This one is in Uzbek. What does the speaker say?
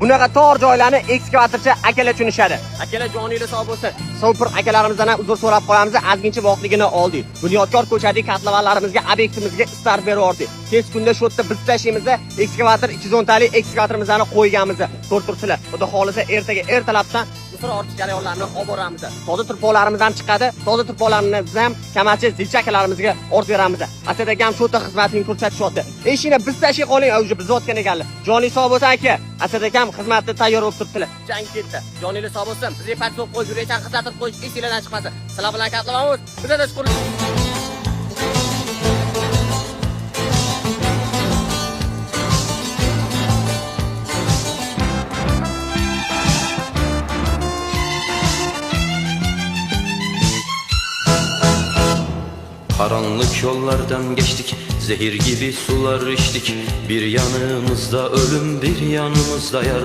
Bunaqa tor joylarni ekskavatorchi akalar tushunishadi. Akalar joninglar sog' bo'lsin. Super akalarimizdan uzr so'rab qo'yamiz. Azgincha vaqtligini oldik. Bunyodkor ko'chadagi katlavallarimizga, obyektimizga istar berib tez kunda shu yerda biz tashlaymiz. Ekskavator 210 talik ekskavatorimizni qo'yganmiz. To'rtursizlar. Xudo xolisa ertalabdan misr ortish jarayonlarini olib boramiz. Toza turpoqlarimiz ham chiqadi. Toza turpoqlarimizni ham kamachi zilchakalarimizga ortib beramiz. Asadagi ham shu yerda xizmatini ko'rsatishyapti. Eshikni biz tashlay qoling, o'zi biz o'tgan ekanlar. Joning sog' bo'lsin aka. Asadagi ham xizmatni tayyor bo'lib turibdilar. Jang ketdi. Joninglar sog' bo'lsin. Bizga patsov qo'yib yuraysan, xizmatni qo'yish esinglardan chiqmasin. Sizlar bilan katlavamiz. Bizda shukur. Karanlık yollardan geçtik, zehir gibi sular içtik. Bir yanımızda ölüm, bir yanımızda yar.